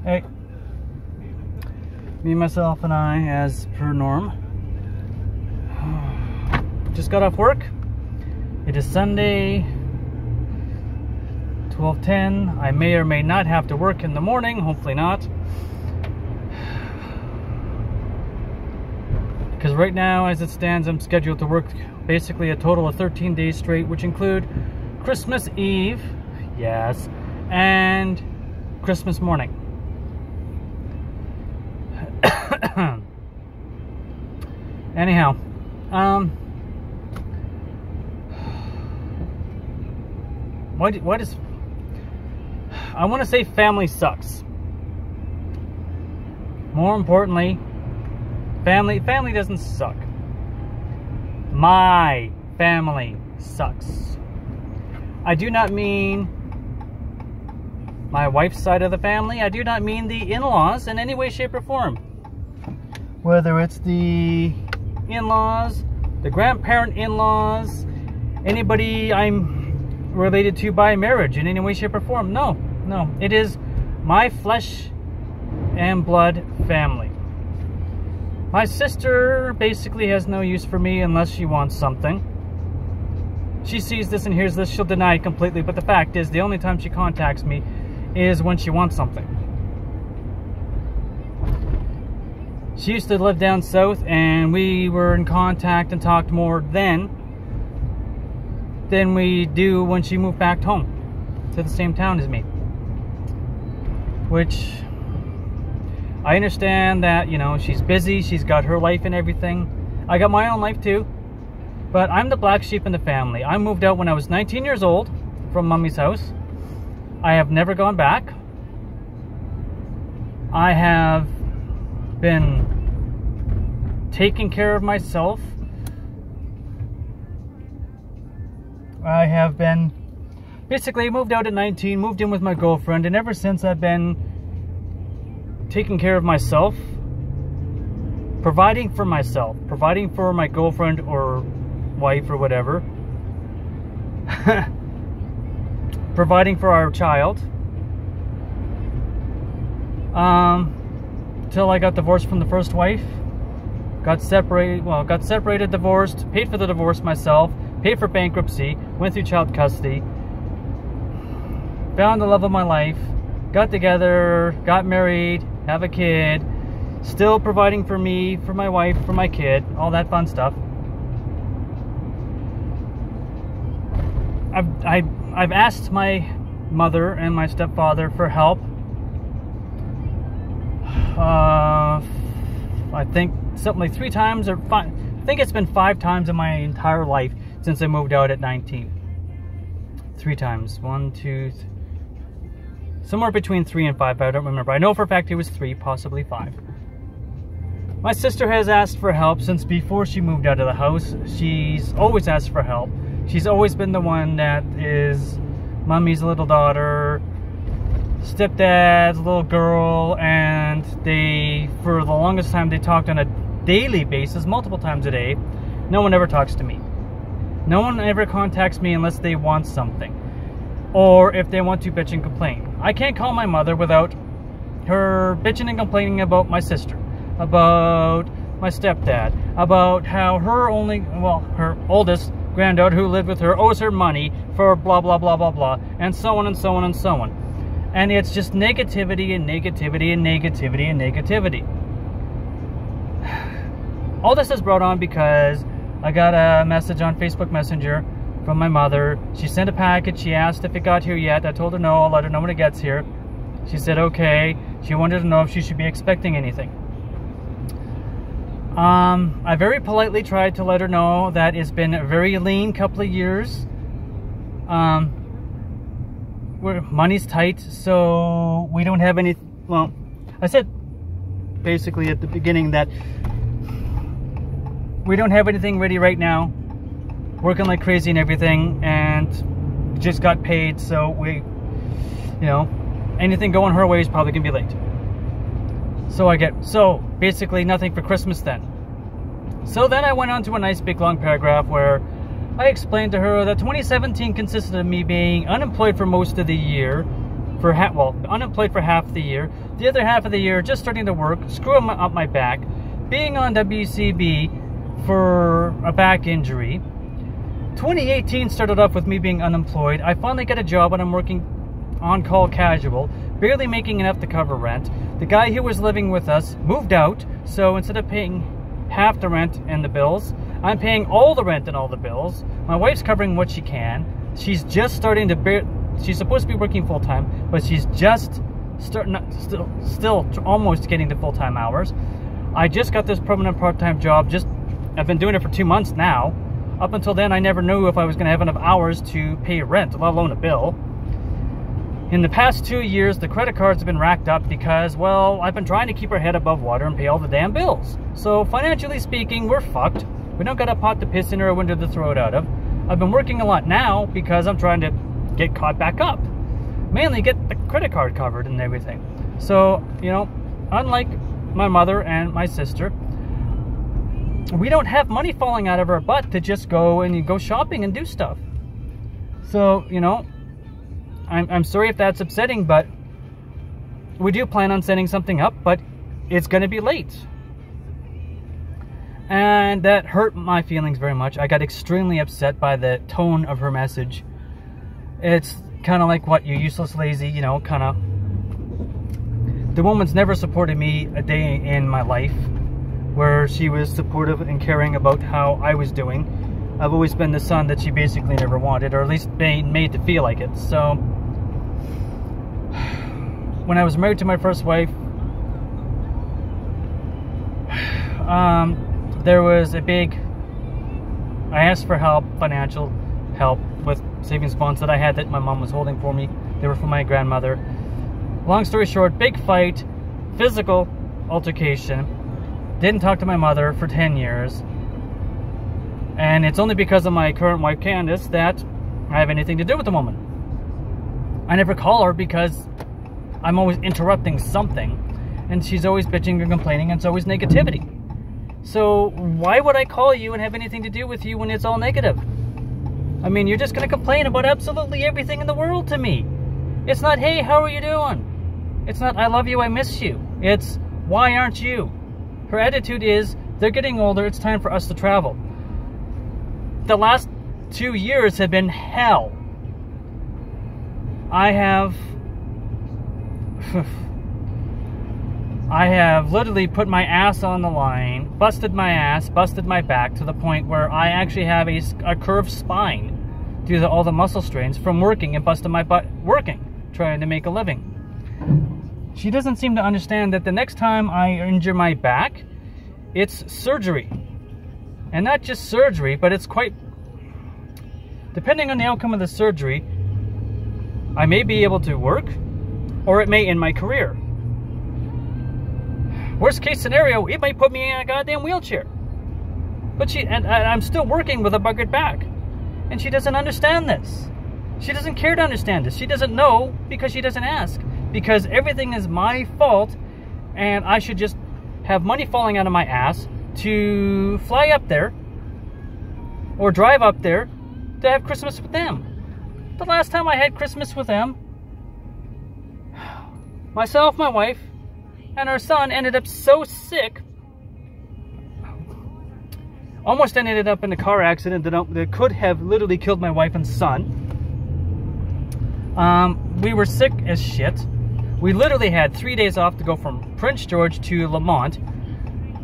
Hey. Me, myself, and I, as per norm. Just got off work. It is Sunday, 12:10. I may or may not have to work in the morning. Hopefully not. Because right now, as it stands, I'm scheduled to work basically a total of 13 days straight, which include Christmas Eve, yes, and Christmas morning. Anyhow, why does I want to say family sucks? More importantly, family doesn't suck. My family sucks. I do not mean my wife's side of the family. I do not mean the in-laws in any way, shape, or form. Whether it's the in-laws, the grandparent in-laws, anybody I'm related to by marriage in any way, shape, or form. No. It is my flesh and blood family. My sister basically has no use for me unless she wants something. She sees this and hears this, she'll deny it completely, but the fact is, the only time she contacts me is when she wants something. She used to live down south, and we were in contact and talked more then than we do when she moved back home to the same town as me. Which, I understand that, you know, she's busy, she's got her life and everything. I got my own life too. But I'm the black sheep in the family. I moved out when I was 19 years old from Mummy's house. I have never gone back. I have been taking care of myself. I have been basically moved out at 19, moved in with my girlfriend, and ever since I've been taking care of myself, providing for myself, providing for my girlfriend or wife or whatever, providing for our child, till I got divorced from the first wife. Got separated, divorced, paid for the divorce myself, paid for bankruptcy, went through child custody, found the love of my life, got together, got married, have a kid, still providing for me, for my wife, for my kid, all that fun stuff. I've asked my mother and my stepfather for help. I think something like 3 times or 5. I think it's been 5 times in my entire life since I moved out at 19. 3 times. 1, 2, 3. Somewhere between 3 and 5. I don't remember. I know for a fact it was 3, possibly 5. My sister has asked for help since before she moved out of the house. She's always asked for help. She's always been the one that is Mummy's little daughter, stepdad's little girl, and they, for the longest time, they talked on a daily basis, multiple times a day. No one ever talks to me. No one ever contacts me unless they want something, or if they want to bitch and complain. I can't call my mother without her bitching and complaining about my sister, about my stepdad, about how her oldest granddaughter who lived with her owes her money for blah blah blah blah blah, and so on and so on and so on. And it's just negativity and negativity and negativity and negativity. All this is brought on because I got a message on Facebook Messenger from my mother. She sent a package. She asked if it got here yet. I told her no. I'll let her know when it gets here. She said okay. She wanted to know if she should be expecting anything. I very politely tried to let her know that it's been a very lean couple of years. Where money's tight, so we don't have any. Well, I said basically at the beginning that we don't have anything ready right now. Working like crazy and everything, and just got paid, so we, you know, anything going her way is probably gonna be late. So basically nothing for Christmas then. So then I went on to a nice big long paragraph where I explained to her that 2017 consisted of me being unemployed for most of the year, for unemployed for half the year. The other half of the year, just starting to work, screwing up my back, being on WCB for a back injury. 2018 started off with me being unemployed. I finally got a job and I'm working on-call casual, barely making enough to cover rent. The guy who was living with us moved out, so instead of paying half the rent and the bills, I'm paying all the rent and all the bills. My wife's covering what she can. She's just starting to she's supposed to be working full-time, but she's just still almost getting to full-time hours. I just got this permanent part-time job. I've been doing it for 2 months now. Up until then, I never knew if I was going to have enough hours to pay rent, let alone a bill. In the past 2 years, the credit cards have been racked up because, well, I've been trying to keep our head above water and pay all the damn bills. So financially speaking, we're fucked. We don't got a pot to piss in or a window to throw it out of. I've been working a lot now because I'm trying to get caught back up. Mainly get the credit card covered and everything. So, you know, unlike my mother and my sister, we don't have money falling out of our butt to just go shopping and do stuff. So, you know, I'm sorry if that's upsetting, but we do plan on setting something up, but it's going to be late. And that hurt my feelings very much. I got extremely upset by the tone of her message. It's kind of like, what, you useless lazy, you know, kind of. The woman's never supported me a day in my life where she was supportive and caring about how I was doing. I've always been the son that she basically never wanted, or at least made to feel like it. So when I was married to my first wife, there was a big, I asked for help, financial help, with savings bonds that I had that my mom was holding for me. They were from my grandmother. Long story short, big fight, physical altercation. Didn't talk to my mother for 10 years. And it's only because of my current wife, Candace, that I have anything to do with the woman. I never call her because I'm always interrupting something. And she's always bitching and complaining, and it's always negativity. So why would I call you and have anything to do with you when it's all negative? I mean, you're just going to complain about absolutely everything in the world to me. It's not, hey, how are you doing? It's not, I love you, I miss you. It's, why aren't you? Her attitude is, they're getting older, it's time for us to travel. The last 2 years have been hell. I have literally put my ass on the line, busted my ass, busted my back to the point where I actually have a curved spine due to all the muscle strains from working and busting my butt working, trying to make a living. She doesn't seem to understand that the next time I injure my back, it's surgery. And not just surgery, but it's quite, depending on the outcome of the surgery, I may be able to work, or it may end my career. Worst case scenario, it might put me in a goddamn wheelchair. But I'm still working with a buggered back. And she doesn't understand this. She doesn't care to understand this. She doesn't know because she doesn't ask. Because everything is my fault, and I should just have money falling out of my ass to fly up there or drive up there to have Christmas with them. The last time I had Christmas with them, myself, my wife, and our son ended up so sick, almost ended up in a car accident that could have literally killed my wife and son. We were sick as shit. We literally had 3 days off to go from Prince George to Lamont,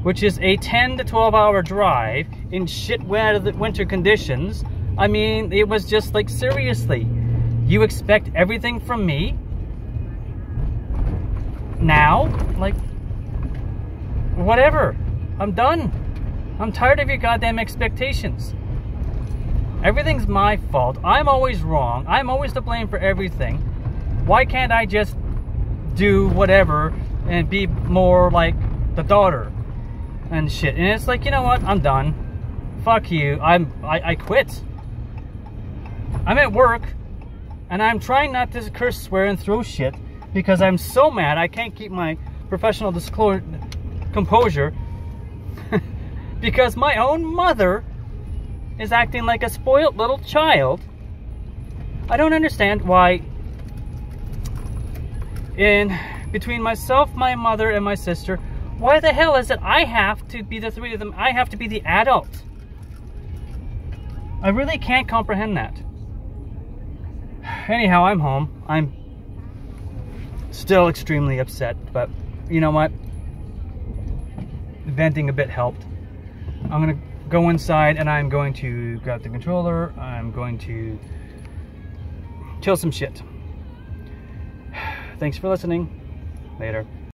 which is a 10 to 12 hour drive in shit winter conditions. I mean, it was just like, seriously, you expect everything from me now? Like, whatever. I'm done. I'm tired of your goddamn expectations. Everything's my fault. I'm always wrong. I'm always to blame for everything. Why can't I just do whatever and be more like the daughter and shit? And it's like, you know what? I'm done. Fuck you. I quit. I'm at work and I'm trying not to curse, swear, and throw shit because I'm so mad I can't keep my professional composure because my own mother is acting like a spoiled little child. I don't understand why And between myself, my mother, and my sister, why the hell is it I have to be the three of them? I have to be the adult. I really can't comprehend that. Anyhow, I'm home. I'm still extremely upset, but you know what? Venting a bit helped. I'm gonna go inside and I'm going to grab the controller. I'm going to kill some shit. Thanks for listening. Later.